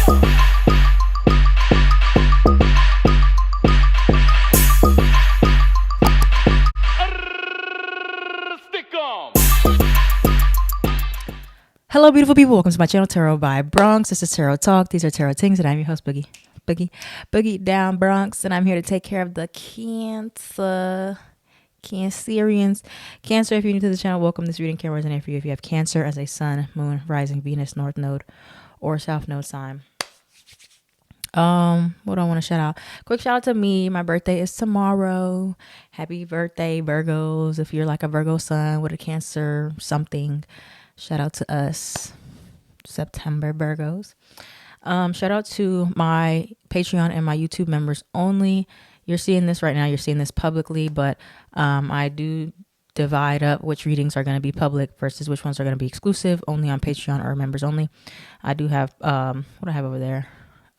Hello, beautiful people. Welcome to my channel, Tarot by Bronx. This is Tarot Talk. These are Tarot Things, and I'm your host, Boogie Down Bronx, and I'm here to take care of the Cancerians. Cancer, if you're new to the channel, welcome. This reading can resonate for you if you have Cancer as a Sun, Moon, Rising, Venus, North Node, or South Node sign. What do I want to shout out? Quick shout out to me. My birthday is tomorrow. Happy birthday, Virgos. If you're like a Virgo sun with a Cancer something, shout out to us, September Virgos. Shout out to my Patreon and my YouTube members only. You're seeing this right now. You're seeing this publicly, but I do divide up which readings are going to be public versus which ones are going to be exclusive, only on Patreon or members only. I do have, what do I have over there?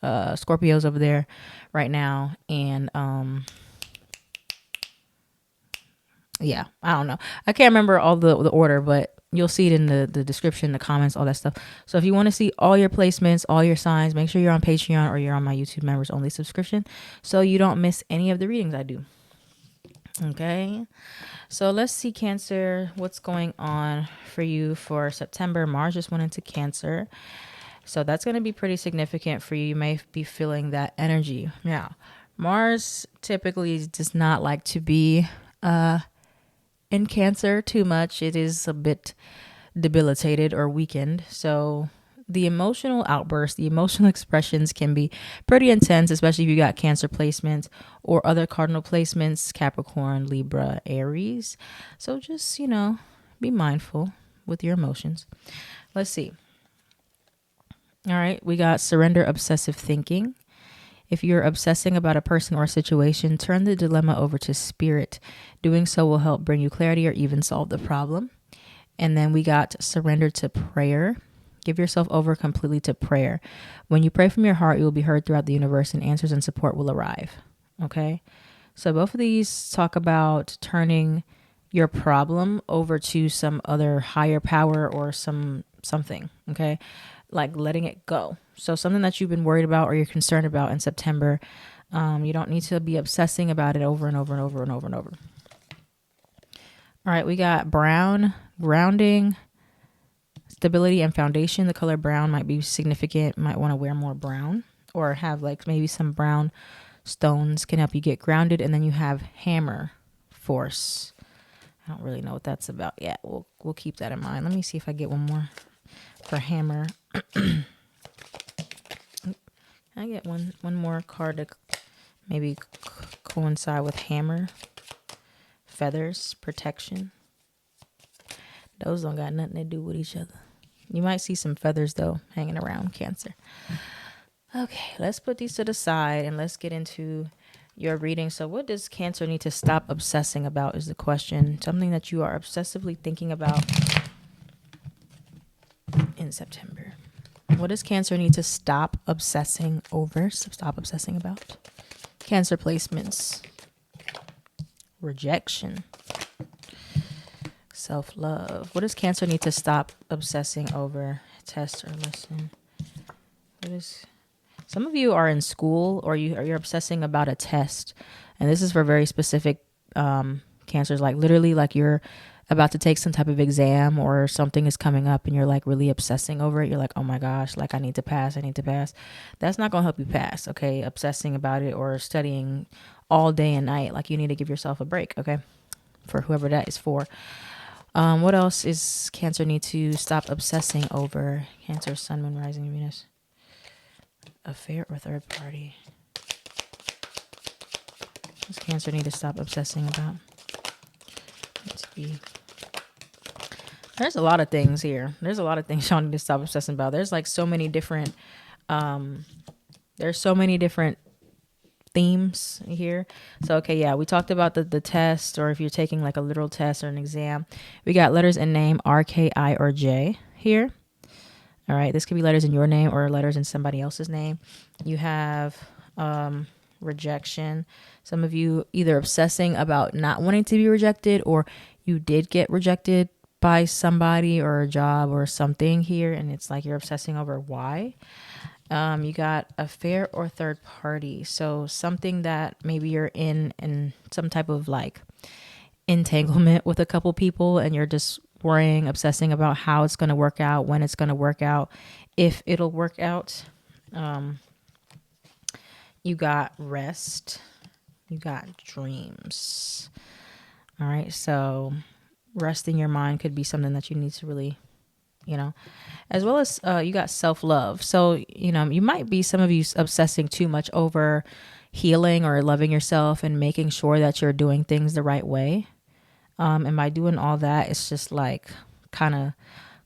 Scorpios over there right now. And yeah, I don't know. I can't remember all the order, but you'll see it in the description, the comments, all that stuff. So if you want to see all your placements, all your signs, make sure you're on Patreon or you're on my YouTube members only subscription so you don't miss any of the readings I do. Okay. So let's see, Cancer, what's going on for you for September. Mars just went into Cancer. So that's going to be pretty significant for you. You may be feeling that energy. Now, Mars typically does not like to be in Cancer too much. It is a bit debilitated or weakened. So the emotional outbursts, the emotional expressions can be pretty intense, especially if you got Cancer placements or other cardinal placements, Capricorn, Libra, Aries. So just, be mindful with your emotions. Let's see. All right, we got surrender obsessive thinking. If you're obsessing about a person or a situation, turn the dilemma over to spirit. Doing so will help bring you clarity or even solve the problem. And then we got surrender to prayer. Give yourself over completely to prayer. When you pray from your heart, you will be heard throughout the universe and answers and support will arrive. Okay? So both of these talk about turning your problem over to some other higher power or something. Okay? Like letting it go. So something that you've been worried about or you're concerned about in September, you don't need to be obsessing about it over and over and over and over and over. All right, we got brown, grounding, stability, and foundation. The color brown might be significant. Might want to wear more brown or have like maybe some brown stones can help you get grounded. And then you have hammer, force. I don't really know what that's about yet. We'll keep that in mind. Let me see if I get one more for hammer. I get one more card to maybe coincide with hammer. Feathers, protection. Those don't got nothing to do with each other. You might see some feathers though hanging around, Cancer. Okay, let's put these to the side and let's get into your reading. So what does Cancer need to stop obsessing about is the question. Something that you are obsessively thinking about in September. What does Cancer need to stop obsessing over? Stop obsessing about? Cancer placements. Rejection. Self-love. What does Cancer need to stop obsessing over? Test or listen. Some of you are in school or you're obsessing about a test. And this is for very specific Cancers, like literally like you're about to take some type of exam or something is coming up and you're like really obsessing over it. You're like, oh my gosh, like I need to pass. That's not going to help you pass. Okay. Obsessing about it or studying all day and night. Like you need to give yourself a break. Okay. For whoever that is for. What else is Cancer need to stop obsessing over? Cancer, Sun, Moon, Rising, Venus. Affair or third party. What does Cancer need to stop obsessing about? Let's see. There's a lot of things here. There's a lot of things y'all need to stop obsessing about. There's like so many different, themes here. So, okay, yeah, we talked about the test or if you're taking like a literal test or an exam. We got letters in name, R, K, I, or J here. All right, this could be letters in your name or letters in somebody else's name. You have rejection. Some of you either obsessing about not wanting to be rejected or you did get rejected by somebody or a job or something here, and it's like you're obsessing over why. You got affair or third party. So something that maybe you're in some type of like entanglement with a couple people, and you're just worrying, obsessing about how it's going to work out, when it's going to work out, if it'll work out. You got rest. You got dreams. All right. So resting your mind could be something that you need to really, as well as you got self-love. So, you might be, some of you, obsessing too much over healing or loving yourself and making sure that you're doing things the right way. And by doing all that, it's just like kind of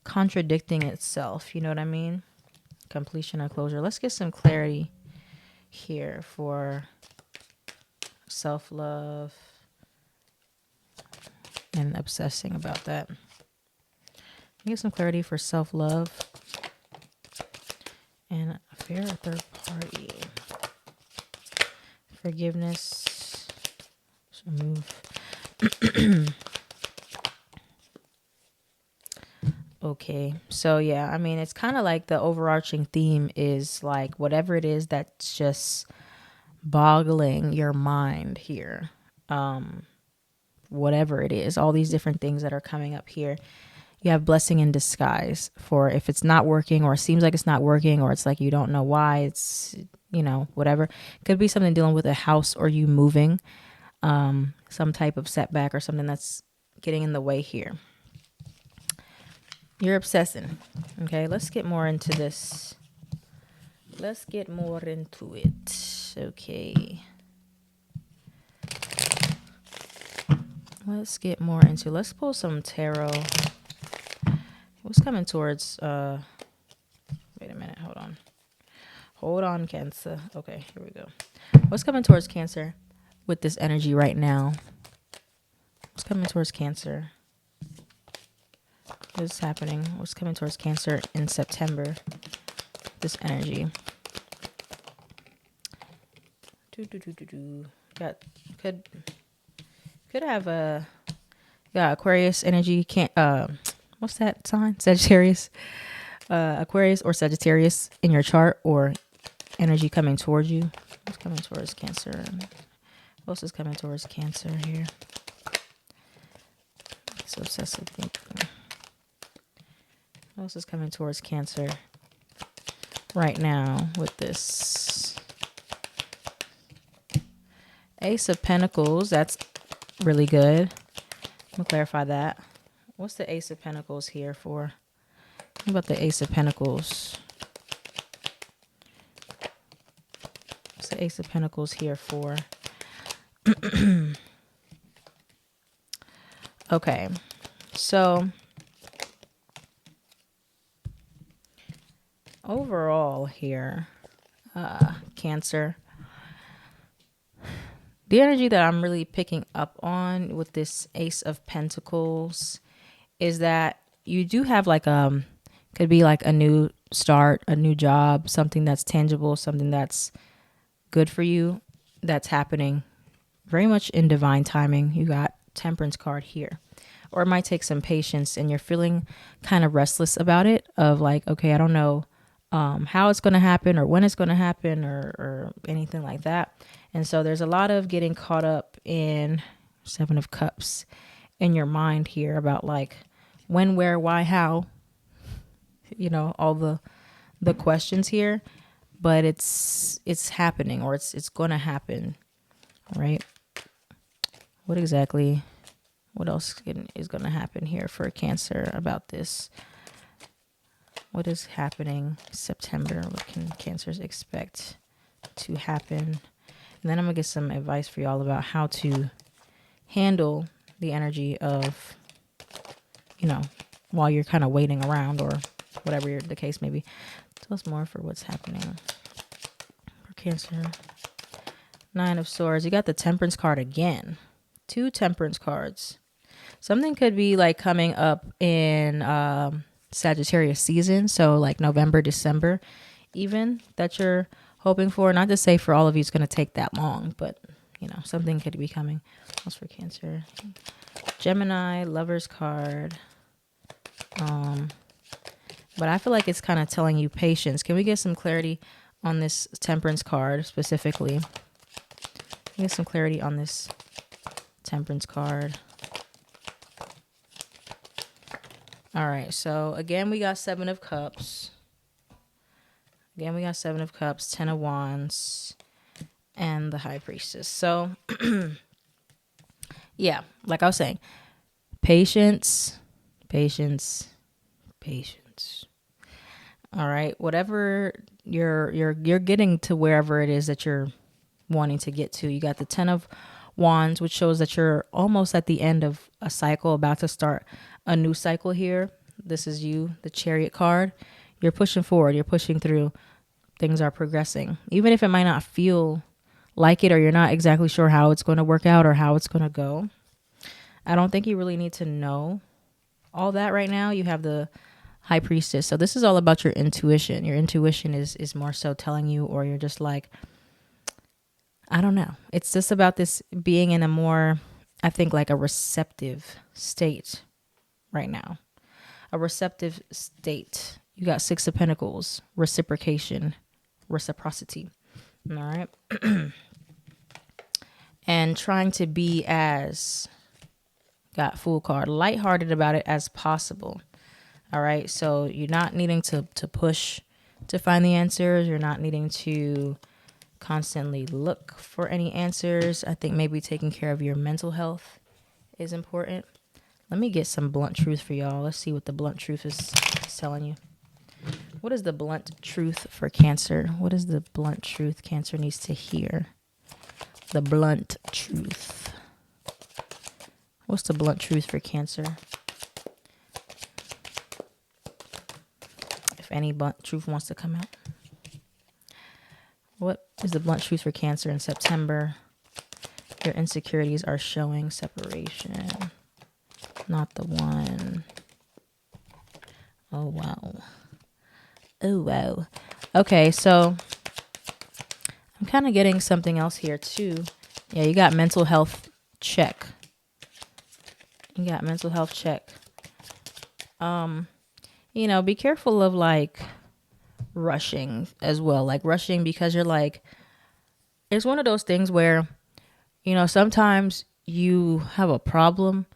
contradicting itself. You know what I mean? Completion or closure. Let's get some clarity here for self-love and obsessing about that. Get some clarity for self-love and affair or third party. Forgiveness. So move. Okay. So yeah, I mean, it's kind of like the overarching theme is like whatever it is that's just boggling your mind here. Whatever it is, all these different things that are coming up here. You have blessing in disguise for if it's not working, or it seems like it's not working, or it's like you don't know why. It's, whatever. It could be something dealing with a house or you moving, some type of setback or something that's getting in the way here. You're obsessing. Okay, let's get more into this. Let's get more into it. Okay. Let's get more into, let's pull some tarot. What's coming towards, wait a minute, hold on. Hold on, Cancer. Okay, here we go. What's coming towards Cancer with this energy right now? What's coming towards Cancer? What is happening? What's coming towards Cancer in September? This energy. Could have a Aquarius energy. What's that sign? Sagittarius. Aquarius or Sagittarius in your chart, or energy coming towards you. What's coming towards Cancer? What else is coming towards Cancer here? It's obsessive thinking. What else is coming towards Cancer right now with this Ace of Pentacles? That's really good. I'm gonna clarify that. What's the Ace of Pentacles here for? What about the Ace of Pentacles? What's the Ace of Pentacles here for? Okay, so overall here, Cancer, the energy that I'm really picking up on with this Ace of Pentacles is that you do have like could be like a new start, a new job, something that's tangible, something that's good for you, that's happening very much in divine timing. You got Temperance card here. Or it might take some patience and you're feeling kind of restless about it, of like, okay, I don't know how it's going to happen or when it's going to happen or anything like that. And so there's a lot of getting caught up in Seven of Cups in your mind here about like when, where, why, how, all the questions here, but it's happening, or it's going to happen, right? What else is going to happen here for Cancer about this? What is happening September? What can Cancers expect to happen? And then I'm going to get some advice for y'all about how to handle the energy of, while you're kind of waiting around or whatever the case may be. Tell us more for what's happening for Cancer. Nine of Swords. You got the Temperance card again. 2 Temperance cards. Something could be like coming up in Sagittarius season. So like November, December even, that you're hoping for. Not to say for all of you it's going to take that long, but something could be coming. What's for Cancer? Gemini, Lover's card. But I feel like it's kind of telling you patience. Can we get some clarity on this Temperance card specifically? Get some clarity on this Temperance card. All right, so again, we got 7 of Cups. Again, we got 7 of Cups, 10 of Wands, and the High Priestess. So, yeah, like I was saying, patience, patience, patience. All right, whatever you're getting to, wherever it is that you're wanting to get to. You got the 10 of Wands, which shows that you're almost at the end of a cycle, about to start a new cycle here. This is you, the Chariot card. You're pushing forward, you're pushing through. Things are progressing, even if it might not feel like it, or you're not exactly sure how it's going to work out or how it's going to go. I don't think you really need to know all that right now. You have the High Priestess. So this is all about your intuition. Your intuition is more so telling you, or you're just like, I don't know. It's just about this being in a more, I think, like a receptive state right now. A receptive state. You got 6 of Pentacles, reciprocation, reciprocity. All right. And trying to be as, got Fool card, lighthearted about it as possible. All right. So you're not needing to push to find the answers. You're not needing to constantly look for any answers. I think maybe taking care of your mental health is important. Let me get some blunt truth for y'all. Let's see what the blunt truth is telling you. What is the blunt truth for Cancer? What is the blunt truth Cancer needs to hear? The blunt truth. What's the blunt truth for Cancer? If any blunt truth wants to come out. What is the blunt truth for Cancer in September? Your insecurities are showing separation. Not the one. Oh, wow. Oh, wow. Okay, so I'm kind of getting something else here, too. Yeah, you got mental health check. You got mental health check. You know, be careful of, like, rushing as well. Like, rushing because you're like, it's one of those things where, you know, sometimes you have a problem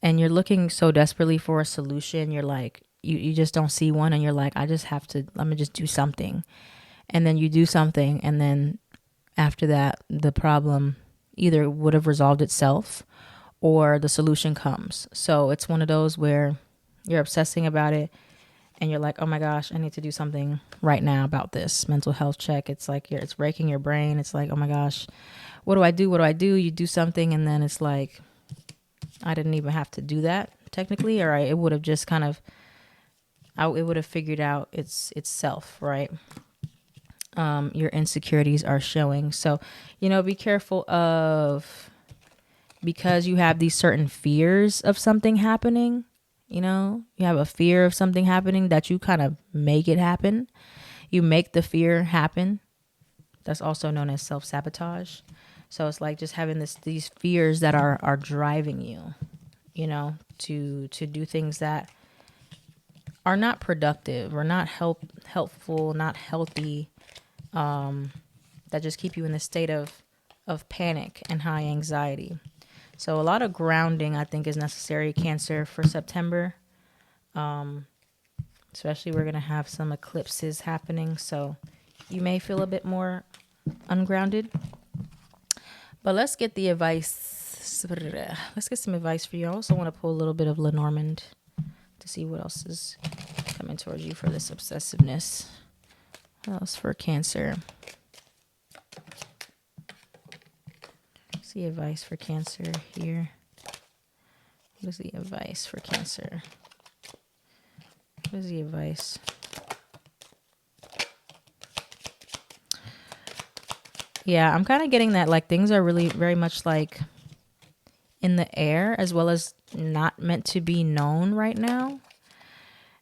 and you're looking so desperately for a solution. You're like, you just don't see one, and you're like, let me just do something. And then you do something, and then after that, the problem either would have resolved itself or the solution comes. So it's one of those where you're obsessing about it and you're like, oh my gosh, I need to do something right now about this mental health check. It's like it's breaking your brain. It's like, oh my gosh, what do I do? What do I do? You do something, and then it's like, I didn't even have to do that technically, or it would have just kind of, it would have figured out itself, right? Your insecurities are showing. So, you know, be careful of, because you have these certain fears of something happening, you know, you have a fear of something happening that you kind of make it happen. You make the fear happen. That's also known as self-sabotage. So it's like just having these fears that are driving you, you know, to do things that are not productive or not helpful, not healthy, that just keep you in the state of panic and high anxiety. So a lot of grounding, I think, is necessary, Cancer, for September. Especially we're going to have some eclipses happening, so you may feel a bit more ungrounded. But let's get the advice. Let's get some advice for you. I also want to pull a little bit of Lenormand to see what else is coming towards you for this obsessiveness. What else for Cancer? See advice for Cancer here. What is the advice for Cancer? What is the advice? Yeah, I'm kind of getting that, like, things are really very much like in the air, as well as not meant to be known right now.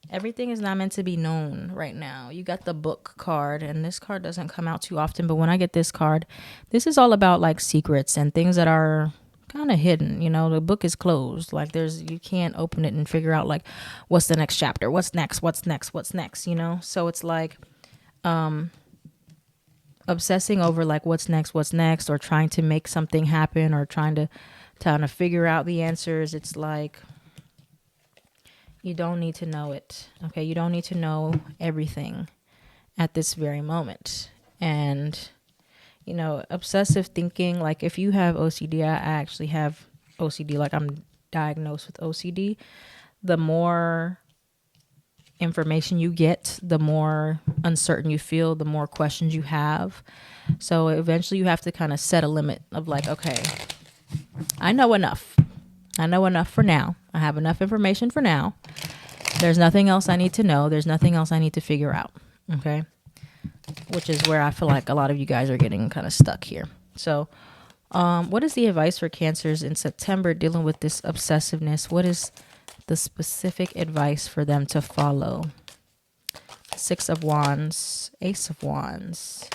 Everything is not meant to be known right now. You got the Book card, and this card doesn't come out too often, but when I get this card, this is all about like secrets and things that are kind of hidden. You know, the book is closed. Like you can't open it and figure out like what's the next chapter, what's next, you know? So it's like obsessing over like what's next, or trying to make something happen, or trying to figure out the answers. It's like you don't need to know it. Okay, you don't need to know everything at this very moment. And you know, obsessive thinking, like if you have OCD, I actually have OCD, like I'm diagnosed with OCD. The more information you get, the more uncertain you feel, the more questions you have. So eventually you have to kind of set a limit of like, okay, I know enough. I know enough for now. I have enough information for now. There's nothing else I need to know. There's nothing else I need to figure out. Okay. Which is where I feel like a lot of you guys are getting kind of stuck here. So, what is the advice for Cancers in September dealing with this obsessiveness? What is the specific advice for them to follow? Six of Wands, Ace of Wands,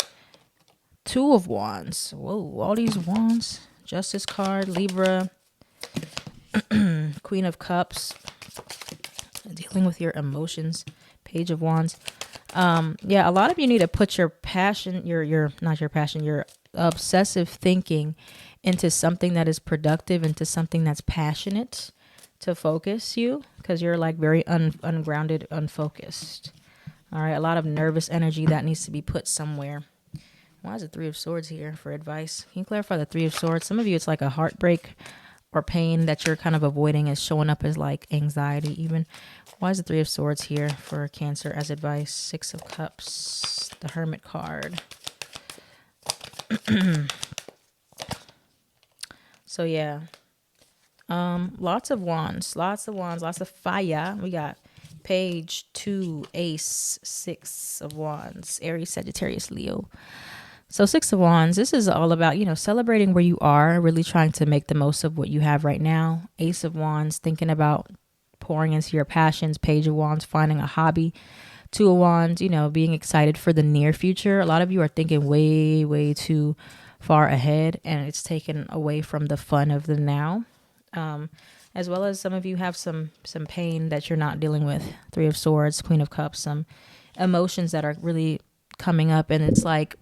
Two of Wands. Whoa, all these wands. Justice card, Libra, Queen of Cups, dealing with your emotions, Page of Wands. Yeah, a lot of you need to put your passion, your not your passion, your obsessive thinking into something that is productive, into something that's passionate to focus you, because you're like very ungrounded, unfocused. All right, a lot of nervous energy that needs to be put somewhere. Why is the Three of Swords here for advice? Can you clarify the Three of Swords? Some of you, it's like a heartbreak or pain that you're kind of avoiding is showing up as like anxiety even. Why is the Three of Swords here for Cancer as advice? Six of Cups, the Hermit card. So yeah, lots of wands, lots of fire. We got Page, Two, Ace, Six of Wands, Aries, Sagittarius, Leo. So Six of Wands, this is all about, you know, celebrating where you are, really trying to make the most of what you have right now. Ace of Wands, thinking about pouring into your passions. Page of Wands, finding a hobby. Two of Wands, you know, being excited for the near future. A lot of you are thinking way, way too far ahead, and it's taken away from the fun of the now. As well as some of you have some pain that you're not dealing with. Three of Swords, Queen of Cups, some emotions that are really coming up, and it's like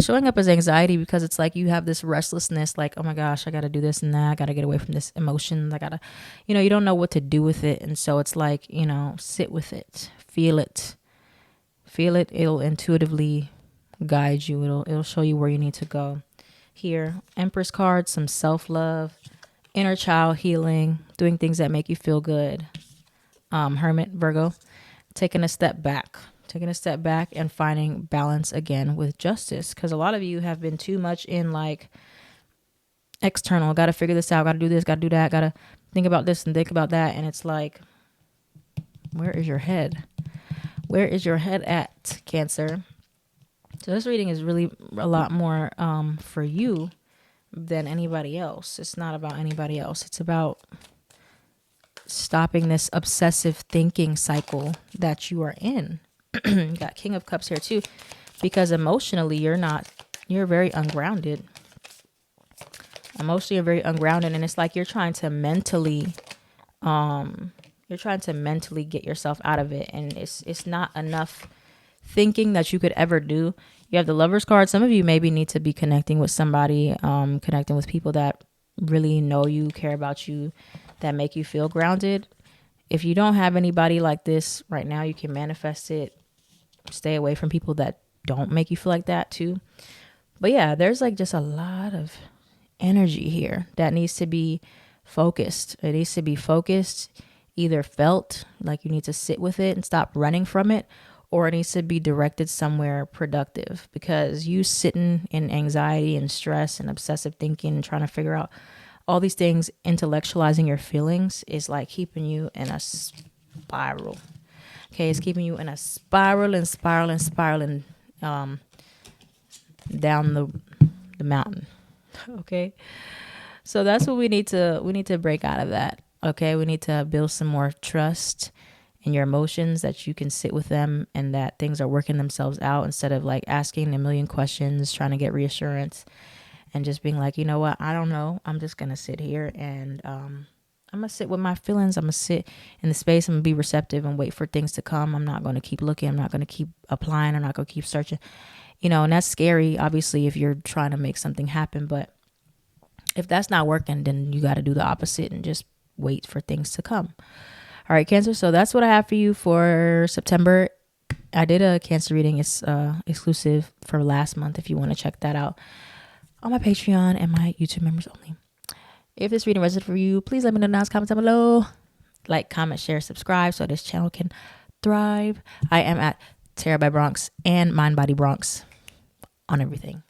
showing up as anxiety because it's like you have this restlessness, like, oh my gosh, I got to do this and that. I got to get away from this emotion. I got to, you know, you don't know what to do with it. And so it's like, you know, sit with it, feel it, feel it. It'll intuitively guide you. It'll show you where you need to go. Here, Empress card, some self-love, inner child healing, doing things that make you feel good. Hermit, Virgo, taking a step back and finding balance again with justice. Because a lot of you have been too much in like external, got to figure this out, got to do this, got to do that, got to think about this and think about that. And it's like, where is your head? Where is your head at, Cancer? So this reading is really a lot more for you than anybody else. It's not about anybody else. It's about stopping this obsessive thinking cycle that you are in. You got King of Cups here too, because emotionally you're very ungrounded. Emotionally, you're very ungrounded, and it's like you're trying to mentally get yourself out of it, and it's not enough thinking that you could ever do. You have the Lovers card. Some of you maybe need to be connecting with somebody, connecting with people that really know you, care about you, that make you feel grounded. If you don't have anybody like this right now, you can manifest it. Stay away from people that don't make you feel like that too. But yeah, there's like just a lot of energy here that needs to be focused. It needs to be focused, either felt, like you need to sit with it and stop running from it, or it needs to be directed somewhere productive, because you sitting in anxiety and stress and obsessive thinking and trying to figure out all these things, intellectualizing your feelings is like keeping you in a spiral. Okay, it's keeping you in a spiral down the mountain. Okay, so that's what we need to break out of that. Okay, we need to build some more trust in your emotions, that you can sit with them and that things are working themselves out, instead of like asking a million questions, trying to get reassurance and just being like, you know what, I don't know. I'm just going to sit here and I'm going to sit with my feelings. I'm going to sit in the space. I'm going to be receptive and wait for things to come. I'm not going to keep looking. I'm not going to keep applying. I'm not going to keep searching, and that's scary, obviously, if you're trying to make something happen. But if that's not working, then you got to do the opposite and just wait for things to come. All right, Cancer. So that's what I have for you for September. I did a Cancer reading. It's exclusive for last month if you want to check that out on my Patreon and my YouTube members only. If this reading resonated for you, please let me know in the comments down below. Like, comment, share, subscribe so this channel can thrive. I am at Tara by Bronx and Mind Body Bronx on everything.